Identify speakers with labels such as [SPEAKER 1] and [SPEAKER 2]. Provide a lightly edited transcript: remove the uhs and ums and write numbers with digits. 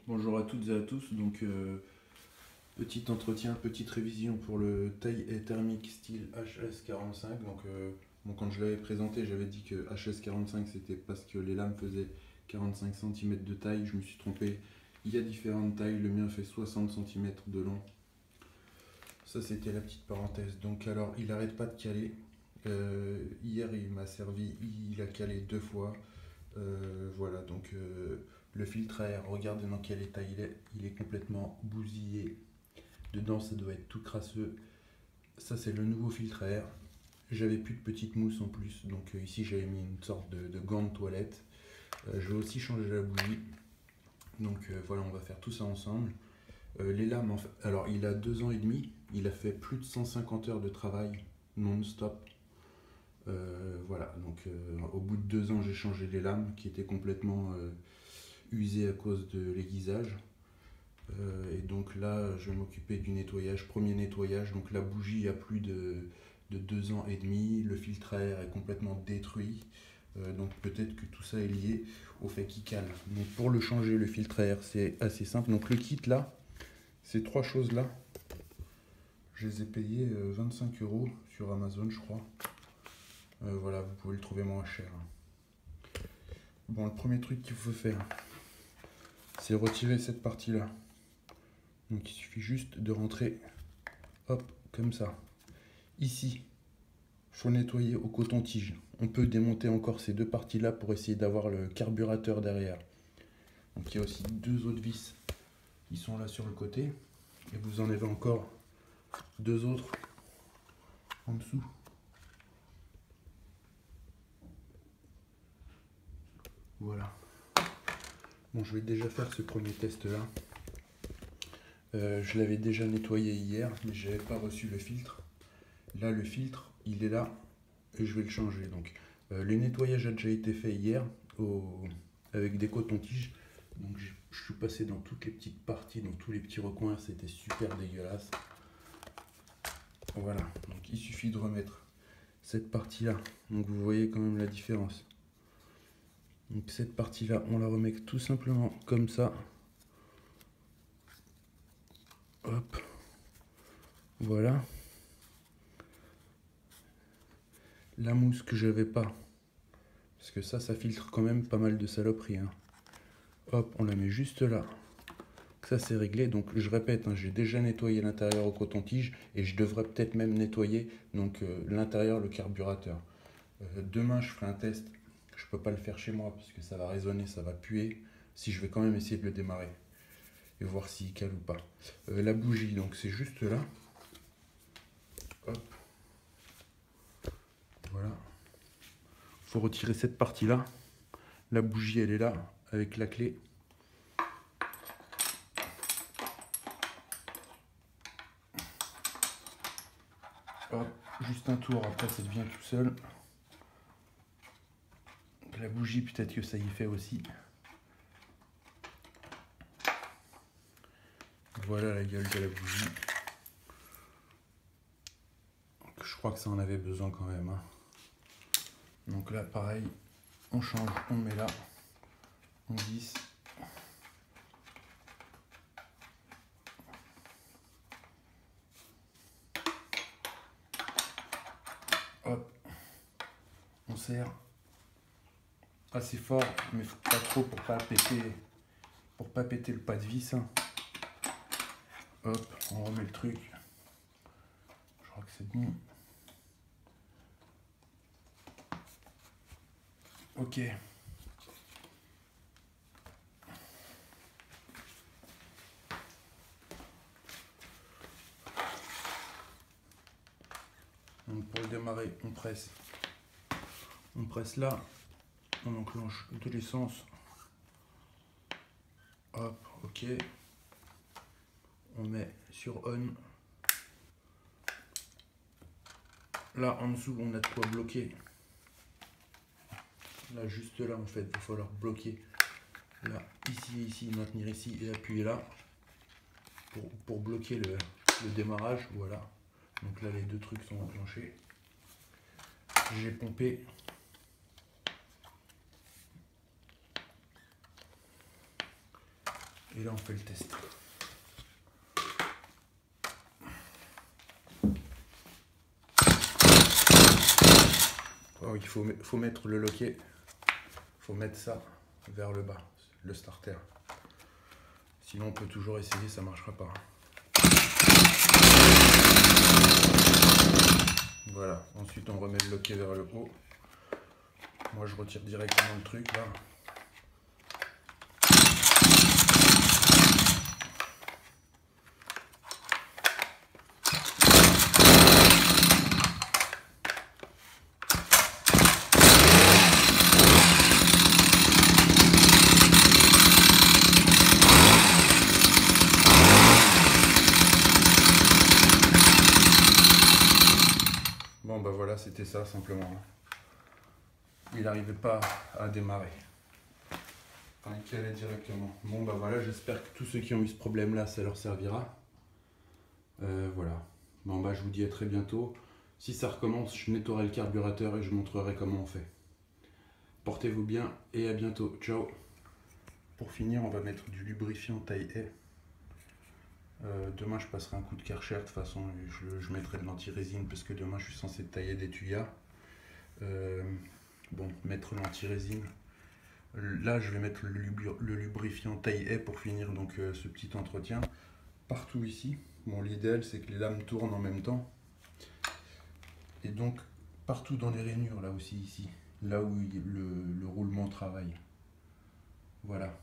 [SPEAKER 1] Bonjour à toutes et à tous, donc petit entretien, petite révision pour le taille et thermique style HS45. Bon, quand je l'avais présenté, j'avais dit que HS45 c'était parce que les lames faisaient 45 cm de taille, je me suis trompé. Il y a différentes tailles, le mien fait 60 cm de long. Ça c'était la petite parenthèse. Donc alors il n'arrête pas de caler. Hier il m'a servi, il a calé 2 fois. Voilà, le filtre à air, regardez dans quel état il est complètement bousillé. Dedans, ça doit être tout crasseux. Ça, c'est le nouveau filtre à air. J'avais plus de petite mousse en plus, ici j'avais mis une sorte de gant de toilette. Je vais aussi changer la bougie. Voilà, on va faire tout ça ensemble. Les lames, alors il a 2 ans et demi, il a fait plus de 150 heures de travail non-stop. Au bout de 2 ans, j'ai changé les lames qui étaient complètement usées à cause de l'aiguisage. Et donc là, je vais m'occuper du nettoyage, premier nettoyage. Donc la bougie a plus de 2 ans et demi, le filtre à air est complètement détruit. Donc peut-être que tout ça est lié au fait qu'il cale. Donc pour le changer, le filtre à air, c'est assez simple. Donc le kit là, ces 3 choses là, je les ai payées 25 € sur Amazon, je crois. Voilà, vous pouvez le trouver moins cher. Bon, le premier truc qu'il faut faire, c'est retirer cette partie-là. Donc il suffit juste de rentrer, hop, comme ça. Ici, il faut nettoyer au coton-tige. On peut démonter encore ces 2 parties-là pour essayer d'avoir le carburateur derrière. Donc il y a aussi 2 autres vis qui sont là sur le côté. Et vous en avez encore 2 autres en dessous. Voilà. Bon, je vais déjà faire ce premier test-là. Je l'avais déjà nettoyé hier, mais je n'avais pas reçu le filtre. Là, le filtre, il est là et je vais le changer. Le nettoyage a déjà été fait hier avec des cotons-tiges. Donc, je suis passé dans toutes les petites parties, dans tous les petits recoins. C'était super dégueulasse. Voilà. Donc, il suffit de remettre cette partie-là. Donc, vous voyez quand même la différence. Donc, cette partie-là, on la remet tout simplement comme ça. Hop. Voilà. La mousse que j'avais pas. Parce que ça filtre quand même pas mal de saloperies. Hein. Hop, on la met juste là. Ça c'est réglé, donc je répète, hein, j'ai déjà nettoyé l'intérieur au coton-tige et je devrais peut-être même nettoyer l'intérieur, le carburateur. Demain je ferai un test, je peux pas le faire chez moi parce que ça va résonner, ça va puer, si je vais quand même essayer de le démarrer et voir s'il cale ou pas. La bougie, donc c'est juste là. Hop. Voilà. Faut retirer cette partie là. La bougie elle est là avec la clé. Hop, juste un tour, après ça devient tout seul. La bougie, peut-être que ça y fait aussi. Voilà la gueule de la bougie. Je crois que ça en avait besoin quand même. Hein. Donc là, pareil, on change, on met là, on visse. Hop, on serre assez fort, mais pas trop pour pas péter le pas de vis. Hein. Hop, on remet le truc. Je crois que c'est bon. Ok. Donc pour le démarrer, on presse. On presse là, on enclenche de l'essence. Hop, ok. On met sur on. Là en dessous, on a de quoi bloquer. Là, juste là, en fait, il va falloir bloquer. Là, ici, maintenir ici et appuyer là pour bloquer le démarrage. Voilà. Donc là, les 2 trucs sont enclenchés. J'ai pompé. Et là on fait le test. Oh, il faut mettre le loquet, il faut mettre ça vers le bas, le starter. Sinon on peut toujours essayer, ça marchera pas. Voilà, ensuite on remet le loquet vers le haut. Moi je retire directement le truc là. Bon bah voilà, c'était ça simplement. Il n'arrivait pas à démarrer. Enfin, il calait directement. Bon bah voilà, j'espère que tous ceux qui ont eu ce problème là, ça leur servira. Voilà. Bon bah je vous dis à très bientôt. Si ça recommence, je nettoierai le carburateur et je montrerai comment on fait. Portez-vous bien et à bientôt. Ciao. Pour finir, on va mettre du lubrifiant taille haie. Demain je passerai un coup de Karcher, de toute façon je mettrai de l'anti-résine parce que demain je suis censé tailler des tuyas. Bon, mettre l'anti-résine. Là je vais mettre le lubrifiant taille haie pour finir donc ce petit entretien. Partout ici, bon l'idéal c'est que les lames tournent en même temps. Et donc partout dans les rainures là aussi ici, là où le roulement travaille. Voilà.